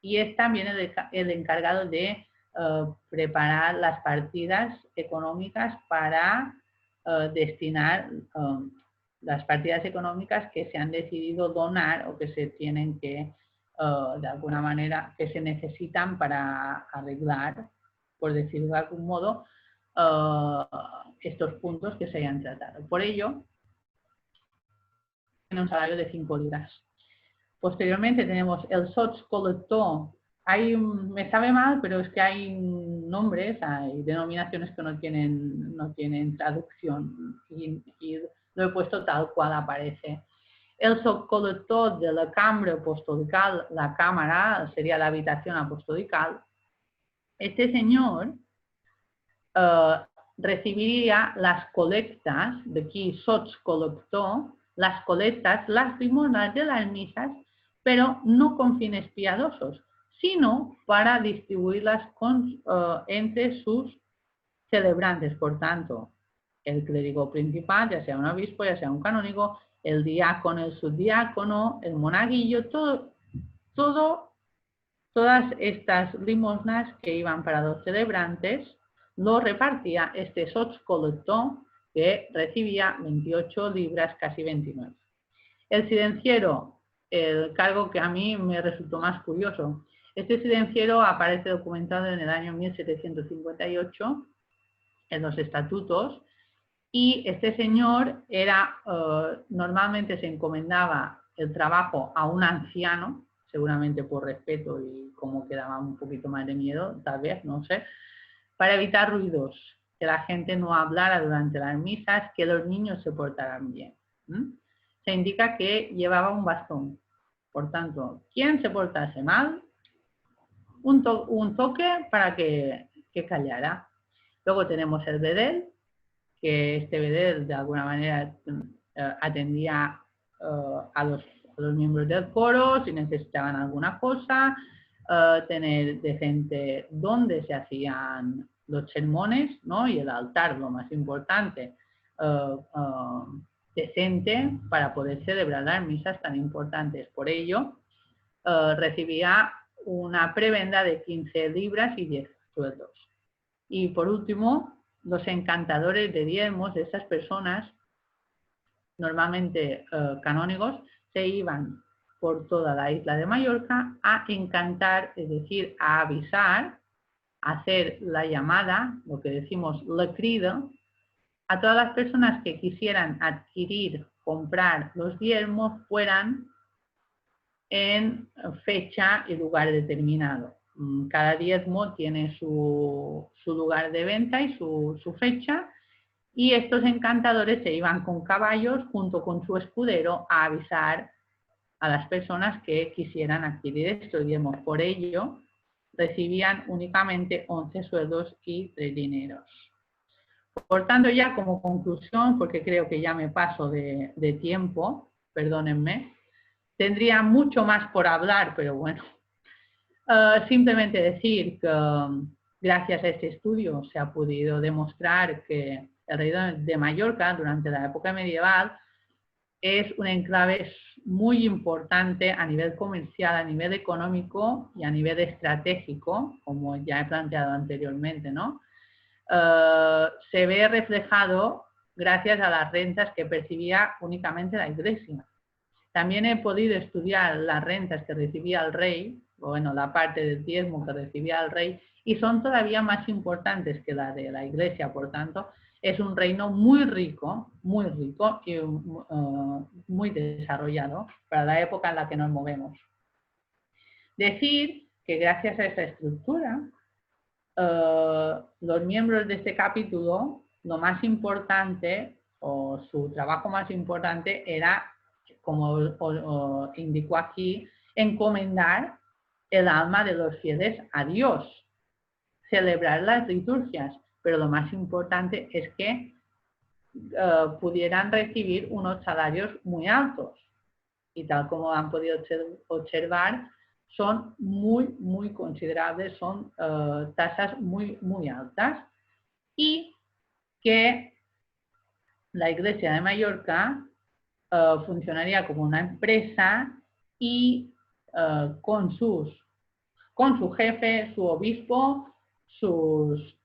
y es también el encargado de preparar las partidas económicas para destinar las partidas económicas que se han decidido donar o que se tienen que, de alguna manera, que se necesitan para arreglar, por decirlo de algún modo, estos puntos que se hayan tratado. Por ello, tiene un salario de 5 libras. Posteriormente tenemos el sotscolector. Me sabe mal, pero es que hay nombres, hay denominaciones que no tienen traducción y lo he puesto tal cual aparece. El sotscolector de la cámara apostolical, la cámara sería la habitación apostolical. Este señor recibiría las colectas, de aquí sotscolector, las colectas, las limosnas de las misas, pero no con fines piadosos, sino para distribuirlas entre sus celebrantes. Por tanto, el clérigo principal, ya sea un obispo, ya sea un canónigo, el diácono, el subdiácono, el monaguillo, todas estas limosnas que iban para los celebrantes, lo repartía este sotscolector, que recibía 28 libras, casi 29. El silenciero, el cargo que a mí me resultó más curioso. Este silenciero aparece documentado en el año 1758 en los estatutos y este señor normalmente se encomendaba el trabajo a un anciano, seguramente por respeto y como que daba un poquito más de miedo, tal vez, no sé, para evitar ruidos, que la gente no hablara durante las misas, que los niños se portaran bien. Se indica que llevaba un bastón. Por tanto, quien se portase mal, un toque para que callara. Luego tenemos el bedel, que este bedel de alguna manera atendía a los miembros del coro si necesitaban alguna cosa, tener decente donde se hacían los sermones, ¿no? Y el altar, lo más importante, decente para poder celebrar las misas tan importantes. Por ello, recibía una prebenda de 15 libras y 10 sueldos. Y por último, los encantadores de diezmos de esas personas, normalmente canónigos, se iban por toda la isla de Mallorca a encantar, es decir, a avisar, a hacer la llamada, lo que decimos la crida, a todas las personas que quisieran adquirir, comprar los diezmos, fueran en fecha y lugar determinado. Cada diezmo tiene su lugar de venta y su fecha, y estos encantadores se iban con caballos junto con su escudero a avisar a las personas que quisieran adquirir estos diezmos. Por ello, recibían únicamente 11 sueldos y 3 dineros. Por tanto, ya como conclusión, porque creo que ya me paso de tiempo, perdónenme, tendría mucho más por hablar, pero bueno, simplemente decir que gracias a este estudio se ha podido demostrar que el reino de Mallorca durante la época medieval es un enclave muy importante a nivel comercial, a nivel económico y a nivel estratégico, como ya he planteado anteriormente, ¿no? Se ve reflejado gracias a las rentas que percibía únicamente la Iglesia. También he podido estudiar las rentas que recibía el rey, bueno, la parte del diezmo que recibía el rey, y son todavía más importantes que la de la Iglesia. Por tanto, es un reino muy rico y muy desarrollado para la época en la que nos movemos. Decir que gracias a esta estructura, los miembros de este capítulo, lo más importante o su trabajo más importante era, como os indicó aquí, encomendar el alma de los fieles a Dios, celebrar las liturgias, pero lo más importante es que pudieran recibir unos salarios muy altos. Y tal como han podido observar, son muy considerables, son tasas muy altas, y que la Iglesia de Mallorca funcionaría como una empresa y con su jefe, su obispo, su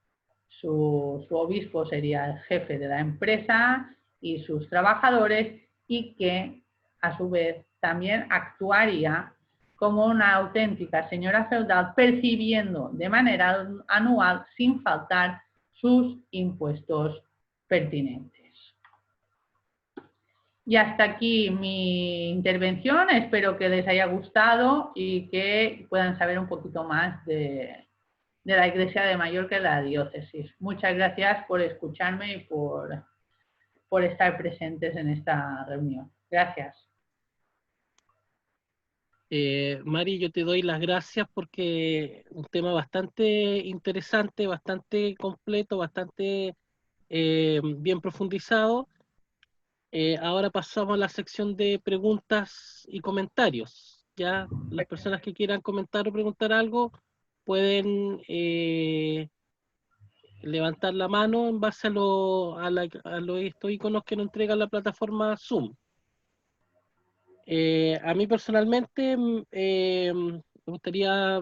obispo sería el jefe de la empresa y sus trabajadores, y que a su vez también actuaría como una auténtica señora feudal, percibiendo de manera anual, sin faltar, sus impuestos pertinentes. Y hasta aquí mi intervención. Espero que les haya gustado y que puedan saber un poquito más de la Iglesia de Mallorca y la diócesis. Muchas gracias por escucharme y por estar presentes en esta reunión. Gracias. Mari, yo te doy las gracias porque un tema bastante interesante, bastante completo, bastante bien profundizado. Ahora pasamos a la sección de preguntas y comentarios. Ya las personas que quieran comentar o preguntar algo pueden levantar la mano en base a los iconos que nos entrega la plataforma Zoom. A mí personalmente me gustaría,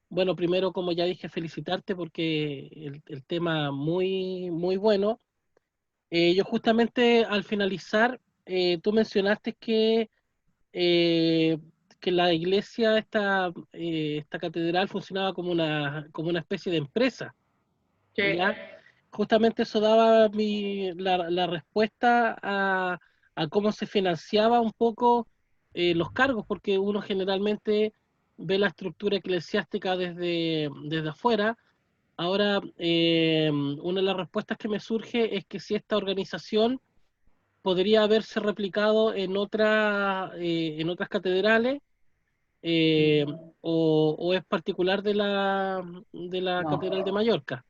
bueno, primero, como ya dije, felicitarte porque el tema muy bueno. Yo justamente al finalizar, tú mencionaste eh, que la iglesia, esta catedral, funcionaba como una especie de empresa. Sí. ¿Ya? Justamente eso daba la respuesta a cómo se financiaba un poco los cargos, porque uno generalmente ve la estructura eclesiástica desde afuera. Ahora, una de las respuestas que me surge es que si esta organización podría haberse replicado en otras catedrales, eh, o es particular de la Catedral de Mallorca.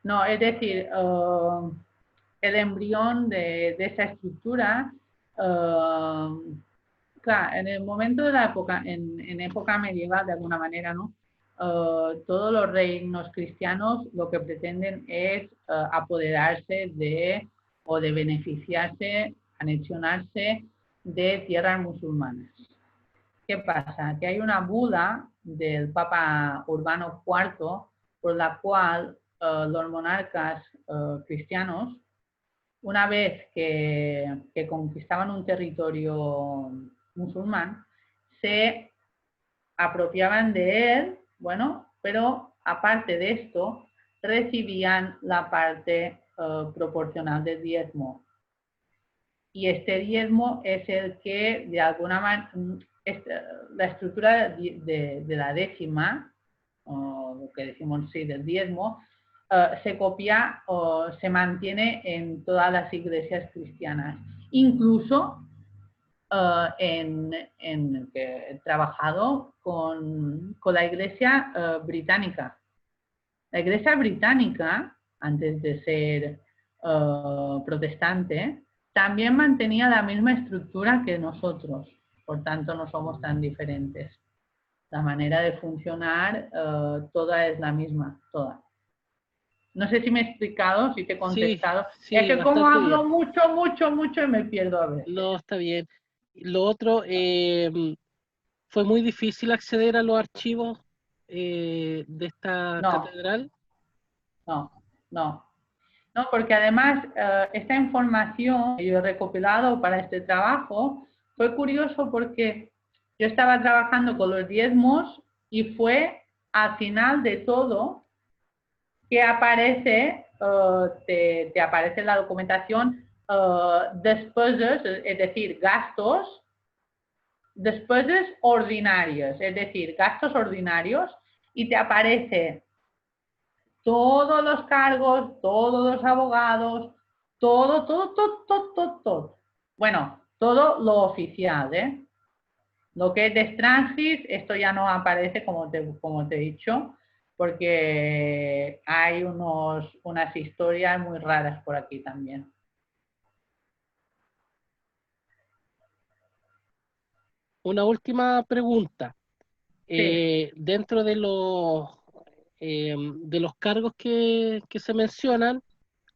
No, es decir, el embrión de esa estructura, claro, en el momento de la época, en época medieval de alguna manera, ¿no? Todos los reinos cristianos lo que pretenden es apoderarse o de beneficiarse, anexionarse de tierras musulmanas. ¿Qué pasa? Que hay una bula del Papa Urbano IV por la cual los monarcas cristianos, una vez que conquistaban un territorio musulmán, se apropiaban de él, bueno, pero aparte de esto, recibían la parte proporcional del diezmo. Y este diezmo es el que, de alguna manera, la estructura de la décima, o lo que decimos sí, del diezmo, se copia o se mantiene en todas las iglesias cristianas. Incluso que he trabajado con la iglesia británica. La iglesia británica, antes de ser protestante, también mantenía la misma estructura que nosotros, por tanto no somos tan diferentes. La manera de funcionar toda es la misma, toda. No sé si me he explicado, si te he contestado. Sí, es que como bastante hablo bien. mucho y me pierdo a veces. No, está bien. lo otro, ¿fue muy difícil acceder a los archivos de esta No, catedral? no, no. No, porque además esta información que yo he recopilado para este trabajo fue curioso porque yo estaba trabajando con los diezmos y fue al final de todo que aparece, te aparece en la documentación despesas, es decir, gastos, despesas ordinarios, es decir, gastos ordinarios, y te aparece todos los cargos, todos los abogados, todo. Bueno, todo lo oficial, ¿eh? Lo que es de Stransys, esto ya no aparece como te he dicho, porque hay unas historias muy raras por aquí también. Una última pregunta. Sí, Dentro de los cargos que se mencionan,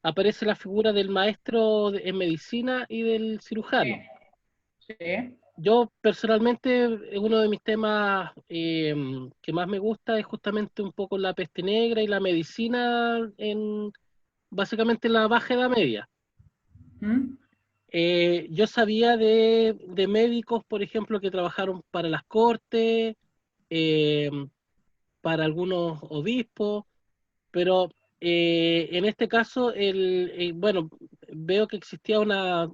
aparece la figura del maestro en medicina y del cirujano. sí, sí, Yo personalmente, uno de mis temas que más me gusta es justamente un poco la peste negra y la medicina en básicamente la Baja Edad Media. ¿Mm? Yo sabía de médicos, por ejemplo, que trabajaron para las cortes, eh, para algunos obispos, pero en este caso, bueno, veo que existía una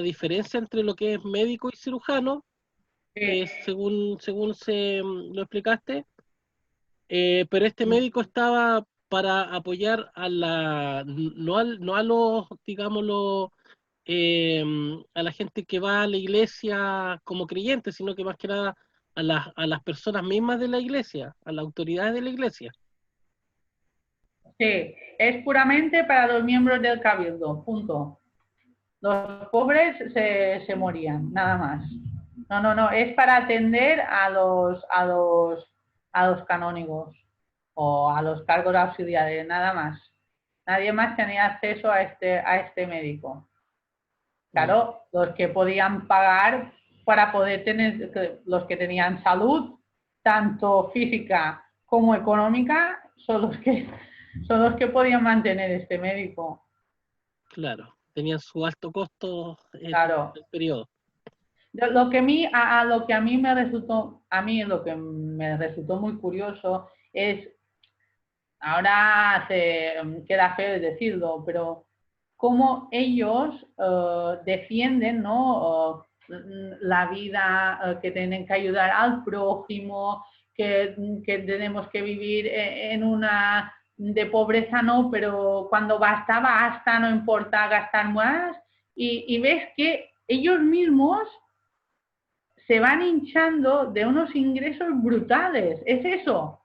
diferencia entre lo que es médico y cirujano, Sí. según lo explicaste, pero este ¿Mm? médico estaba para apoyar no a los, digámoslo, eh, a la gente que va a la iglesia como creyente, sino que más que nada a las personas mismas de la iglesia, a las autoridades de la iglesia. Sí, es puramente para los miembros del cabildo, punto. Los pobres se morían, nada más. No, es para atender a los canónigos o a los cargos auxiliares, nada más. Nadie más tenía acceso a este médico. Mm, Claro, los que podían pagar para poder tener, los que tenían salud, tanto física como económica, son los que podían mantener este médico. claro, tenían su alto costo en Claro. el periodo. Lo que a mí me resultó muy curioso es, ahora queda feo decirlo, pero cómo ellos defienden, ¿no? La vida, que tienen que ayudar al prójimo, que tenemos que vivir en una de pobreza, no, pero cuando basta, no importa gastar más, y ves que ellos mismos se van hinchando de unos ingresos brutales. Es eso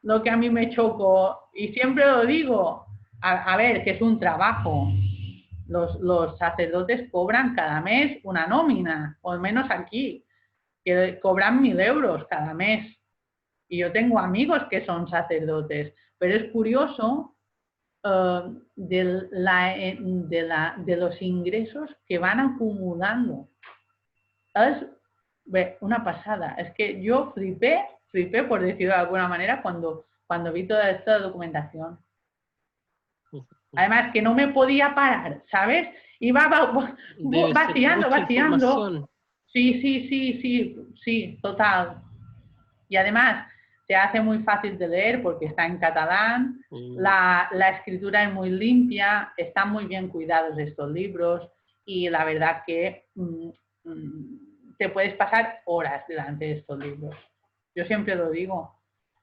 lo que a mí me chocó. Y siempre lo digo, a ver, que es un trabajo. Los sacerdotes cobran cada mes una nómina, o al menos aquí, que cobran 1.000 euros cada mes. Y yo tengo amigos que son sacerdotes, pero es curioso de los ingresos que van acumulando. Es una pasada. Es que yo flipé por decirlo de alguna manera, cuando vi toda esta documentación. Además que no me podía parar, ¿sabes? Iba Debe ser vaciando, mucha vaciando. información. Sí, total. Y además se hace muy fácil de leer porque está en catalán, Mm, la escritura es muy limpia, están muy bien cuidados estos libros, y la verdad que te puedes pasar horas delante de estos libros. Yo siempre lo digo.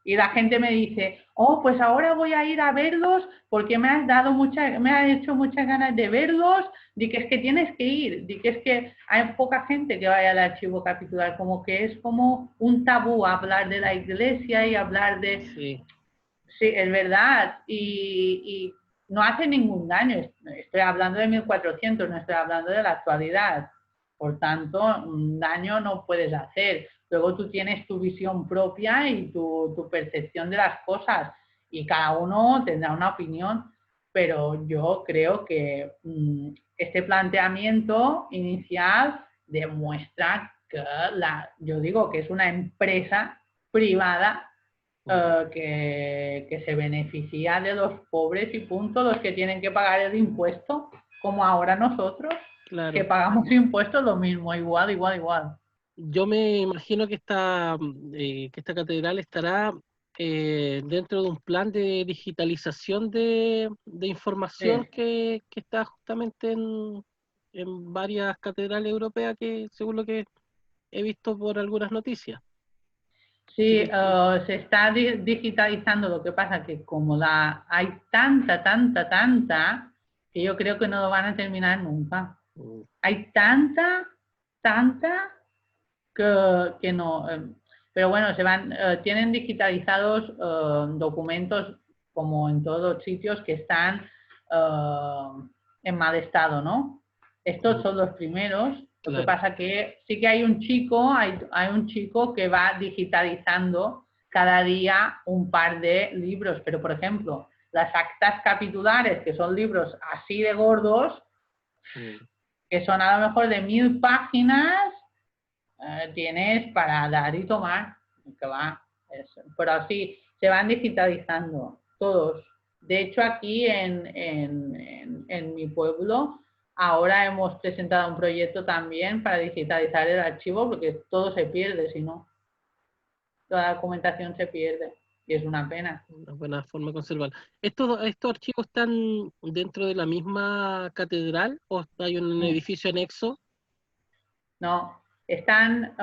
Y la gente me dice, oh, pues ahora voy a ir a verlos porque me has hecho muchas ganas de verlos. Di que es que tienes que ir, di que es que hay poca gente que vaya al archivo capitular, como que es como un tabú hablar de la iglesia y hablar de... sí, Sí, es verdad, y no hace ningún daño. Estoy hablando de 1400, no estoy hablando de la actualidad. Por tanto, un daño no puedes hacer. Luego tú tienes tu visión propia y tu percepción de las cosas, y cada uno tendrá una opinión, pero yo creo que este planteamiento inicial demuestra que yo digo que es una empresa privada que se beneficia de los pobres y punto, los que tienen que pagar el impuesto, como ahora nosotros, Claro. que pagamos impuestos, lo mismo, igual, igual, igual. Yo me imagino que esta catedral estará dentro de un plan de digitalización de información Sí. que está justamente en varias catedrales europeas, que según lo que he visto por algunas noticias. Así Sí, que, se está digitalizando, lo que pasa que como hay tanta, que yo creo que no lo van a terminar nunca. mm, Hay tanta, que no. Pero bueno, tienen digitalizados documentos como en todos los sitios que están en mal estado, ¿no? Estos son los primeros. Lo que claro. pasa que sí que hay un chico que va digitalizando cada día un par de libros, pero por ejemplo, las actas capitulares, que son libros así de gordos, Mm. que son a lo mejor de 1000 páginas, tienes para dar y tomar, que va, pero así se van digitalizando todos. De hecho, aquí en mi pueblo, ahora hemos presentado un proyecto también para digitalizar el archivo, porque todo se pierde, si no, toda la documentación se pierde, y es una pena. Una buena forma de conservar. ¿Estos archivos están dentro de la misma catedral o hay un edificio anexo? No, están,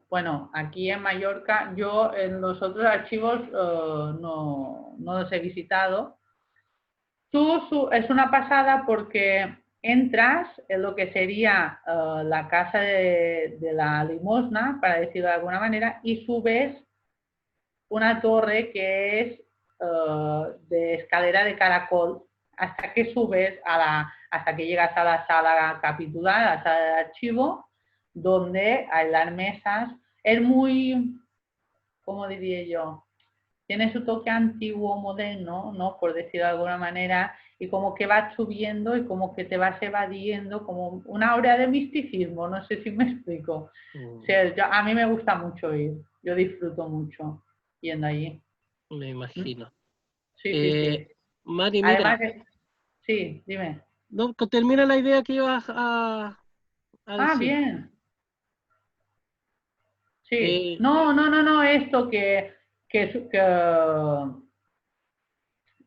bueno, aquí en Mallorca, yo en los otros archivos no los he visitado. Es una pasada porque entras en lo que sería la casa de la limosna, para decirlo de alguna manera, y subes una torre que es de escalera de caracol hasta que subes hasta que llegas a la sala capitular, a la sala de archivo, donde hay las mesas. Es muy, ¿cómo diría yo? Tiene su toque antiguo, moderno, ¿no? Por decirlo de alguna manera, y como que vas subiendo y como que te vas evadiendo, como una obra de misticismo, no sé si me explico. O sea, a mí me gusta mucho ir, yo disfruto mucho yendo allí. Me ¿Mm? imagino. Sí, sí, Eh, sí. Mari, mira, Además, sí, dime. no, termina la idea que ibas a Ah, decir. bien, sí. Eh, No, esto que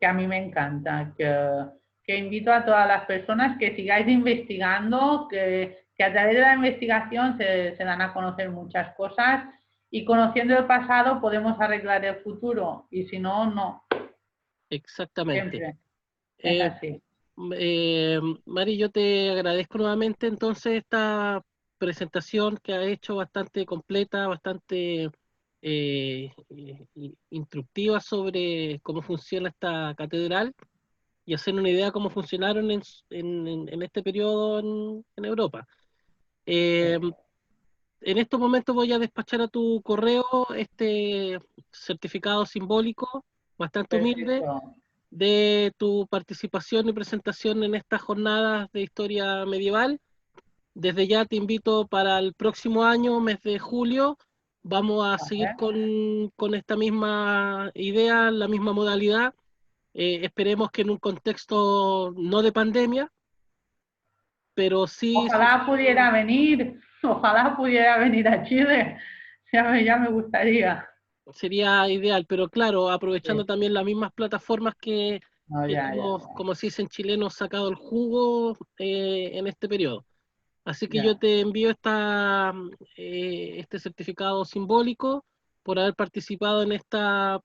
a mí me encanta, que invito a todas las personas que sigáis investigando, que a través de la investigación se dan a conocer muchas cosas y conociendo el pasado podemos arreglar el futuro y si no, no, Exactamente. siempre es Eh, así. Mari, yo te agradezco nuevamente entonces esta presentación que ha hecho bastante completa, bastante instructiva sobre cómo funciona esta catedral y hacer una idea de cómo funcionaron en este periodo en Europa. Eh, en estos momentos voy a despachar a tu correo este certificado simbólico, bastante humilde, Perfecto. de tu participación y presentación en estas jornadas de historia medieval. Desde ya te invito para el próximo año, mes de julio, vamos a seguir ¿Vale? con esta misma idea, la misma modalidad. Esperemos que en un contexto no de pandemia, pero sí Ojalá pudiera venir a Chile, ya me gustaría. sería ideal, pero claro, aprovechando Sí. también las mismas plataformas No, que ya, le ya, hemos, como se dice en chileno, sacado el jugo en este periodo. Así que yo ya. te envío este certificado simbólico por haber participado en esta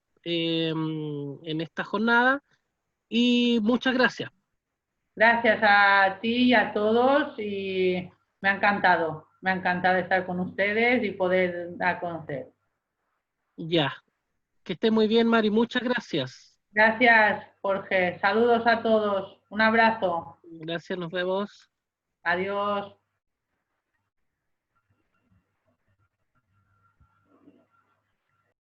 jornada y muchas gracias. Gracias a ti y a todos y me ha encantado estar con ustedes y poder dar a conocer. Ya, que esté muy bien, Mari, muchas gracias. Gracias, Jorge. Saludos a todos. Un abrazo. Gracias, nos vemos. Adiós.